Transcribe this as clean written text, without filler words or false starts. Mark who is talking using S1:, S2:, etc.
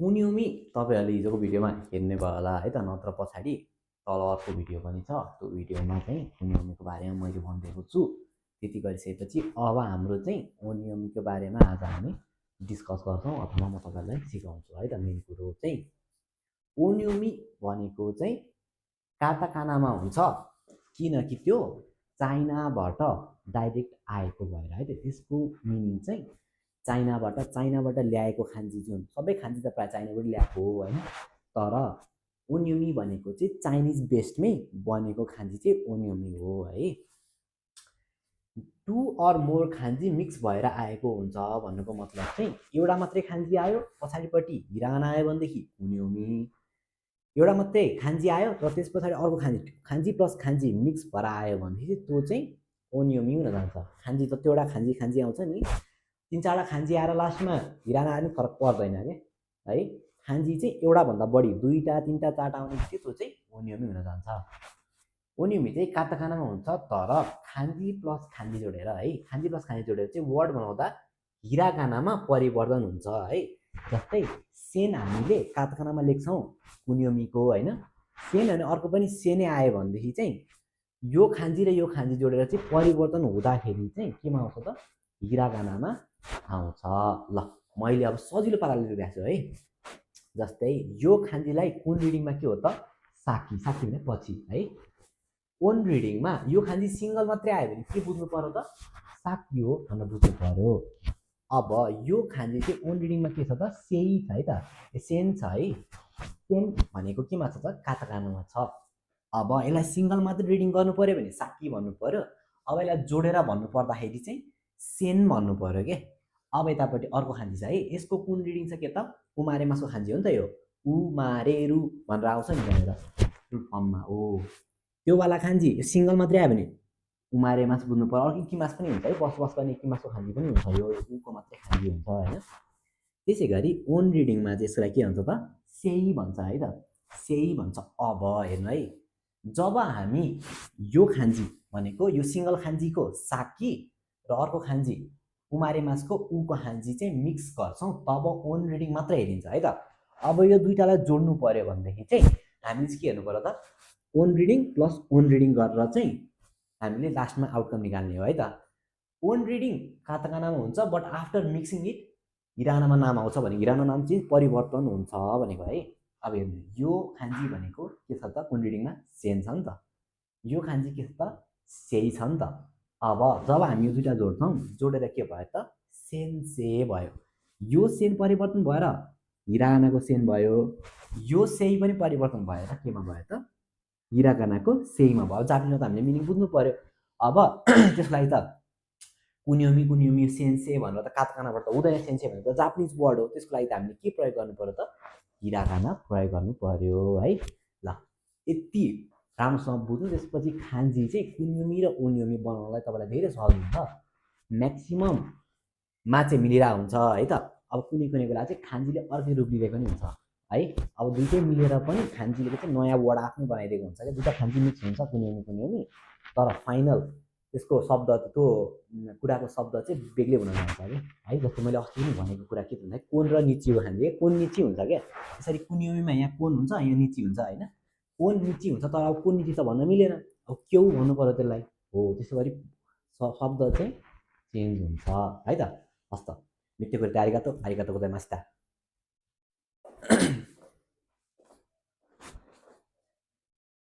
S1: कुन्युमी तपाईहरुले हिजोको भिडियोमा हेर्ने भयो होला है त, नत्र पछाडि तल अर्को भिडियो पनि छ। त्यो भिडियोमा चाहिँ कुन्युमीको बारेमा मैले भनिदिएको छु। त्यति गरिसकेपछि अब हाम्रो चाहिँ ओनियमीको बारेमा आज हामी डिस्कस गर्छौँ अथवा म तपाईहरुलाई सिकाउँछु है त। मेन कुरो चाहिँ ओनियमी भनेको चाहिँ काताकानामा हुन्छ, किनकि त्यो चाइनाबाट डाइरेक्ट आएको भएर है त। त्यसको मिनिङ चाहिँ चाइनाबाट ल्याएको खान्जी जुन सबै खान्जी त प्राय चाइनाबाट ल्याएको हो हैन, तर ओनियमी भनेको चाहिँ चाइनिज बेस्डमै बनेको खान्जी चाहिँ ओनियमी हो है। टु अर मोर खान्जी मिक्स भएर आएको हुन्छ भन्नुको मतलब चाहिँ एउटा मात्रै खान्जी आयो, पछाडिपट्टि हिरागाना आयो भनेदेखि ओनियमी, एउटा मात्रै खान्जी आयो र त्यस पछाडि अर्को खान्जी प्लस खान्जी मिक्स भएर आयो भनेदेखि त्यो चाहिँ ओनियमी हुन जान्छ। खान्जी जतिवटा खान्जी आउँछ नि, तीन चारवटा खान्जी आएर लास्टमा हिराना आएर फरक पर्दैन के है। खान्जी चाहिँ एउटा भन्दा बढी दुईटा तीनटा चारटा आउने बित्तिकै त्यो चाहिँ ओनियमी हुन जान्छ। ओनियमी चाहिँ काताकानामा हुन्छ, तर खान्जी प्लस खान्जी जोडेर है, खान्जी प्लस खान्जी जोडेर चाहिँ वर्ड बनाउँदा हिरागानामा परिवर्तन हुन्छ है। जस्तै सेन हामीले काताकानामा लेख्छौँ कुन्योमीको हैन, सेन अनि अर्को पनि सेनै आयो भनेदेखि चाहिँ यो खान्जी र यो खान्जी जोडेर चाहिँ परिवर्तन हुँदाखेरि चाहिँ केमा आउँछ त, हिरागानामा आउँछ। ल मैले अब सजिलो पाराले लेखिरहेको छु है। जस्तै यो खान्जीलाई कुन रिडिङमा के हो त, साकी, साकी भने पछि है। ओन रिडिङमा यो खान्जी सिंगल मात्रै आयो भने के बुझ्नु पर्यो त, साकी हो भनेर बुझ्नु पर्यो। अब यो खान्जी चाहिँ ओन रिडिङमा के छ त, सेई छ है त, सेन छ है। सेन भनेको केमा छ त, काताकानामा छ। अब यसलाई सिंगल मात्रै रिडिङ गर्नु पर्यो भने साकी भन्नु पर्यो। अब यसलाई जोडेर भन्नु पर्दाखेरि चाहिँ सेन भन्नु पर्यो के। अब यतापट्टि अर्को खान्जी छ है, यसको कुन रिडिङ छ के त, उमारे मासको खान्जी हो नि त यो, उमारेरु भनेर आउँछ नि भनेर फुल फर्ममा हो। त्यो वाला खान्जी सिंगल मात्रै आयो भने उमारे मास बुझ्नु पर्यो। अर्को इकिमास पनि हुन्छ है, बसोबास गर्ने इकिमासको खान्जी पनि हुन्छ, यो उको मात्रै खान्जी हुन्छ हैन। त्यसै गरी ओन रिडिङमा चाहिँ यसलाई के भन्छ त, सेई भन्छ है त, सेई भन्छ। अब हेर्नु है, जब हामी यो खान्जी भनेको यो सिंगल खान्जीको साकी र अर्को खान्जी उमारे मासको उको खान्जी चाहिँ मिक्स गर्छौँ, तब ओन रिडिङ मात्र हेरिन्छ है त। अब यो दुईटालाई जोड्नु पर्यो भनेदेखि चाहिँ हामीले चाहिँ के हेर्नु पर्यो त, own reading plus own reading गरेर चाहिँ हामीले लास्टमा आउटकम निकाल्ने हो है त। ओन रिडिङ काताकानामा हुन्छ, बट आफ्टर मिक्सिङ इट हिरागानामा नाम आउँछ भने हिरागाना नाम चाहिँ परिवर्तन हुन्छ भनेको है। अब हेर्नु, यो खान्जी भनेको के छ त, कुन रिडिङमा सेन छ नि त, यो खान्जी के छ त, सेई छ नि त। अब जब हामी यो दुईटा जोड्छौँ, जोडेर के भयो त, सेन्से भयो। यो सेन परिवर्तन भएर हिरागानाको सेन भयो, यो सेई पनि परिवर्तन भएर केमा भयो त, हिरागानाको सेईमा भयो। जापानिजमा त हामीले मिनिङ बुझ्नु पर्यो। अब त्यसलाई त कुन्योमी सेन्से भनेर त काताकानाबाट त हुँदैन, सेन्से भनेको त जापानिज वर्ड हो। त्यसको लागि त हामीले के प्रयोग गर्नु पर्यो त, हिरागाना प्रयोग गर्नु पर्यो है। ल यति राम्रोसँग बुझ्नु, त्यसपछि खान्जी चाहिँ कुन्योमी र ओनियोमी बनाउनलाई तपाईँलाई धेरै सहज हुन्छ। म्याक्सिमममा चाहिँ मिलिरहेको हुन्छ है त। अब कुनै कुनै बेला चाहिँ खान्जीले अर्कै रूप लिएको पनि हुन्छ है। अब दुइटै मिलेर पनि खान्जीले चाहिँ नयाँ वर्ड आफ्नै बनाइदिएको हुन्छ क्या। दुईवटा खान्जी मिक्स हुन्छ कुन्योमी, तर फाइनल त्यसको शब्द, त्यो कुराको शब्द चाहिँ बेग्लै हुन जान्छ क्या है। जस्तो मैले अस्ति पनि भनेको कुरा के भन्दा, कोन र निचीको खान्जी, कोन निची हुन्छ क्या। त्यसरी कुन्योमीमा यहाँ कोन हुन्छ, यहाँ निची हुन्छ होइन। कोन निची हुन्छ, तर अब कोन निची त भन्न मिलेन, अब क्यौ भन्नु पर्यो त्यसलाई हो। त्यसो गरी शब्द चाहिँ चेन्ज हुन्छ है त। हस् त, मिठ्यो कुरो, आरिगातो, आरिगातो गोजाइमासिता।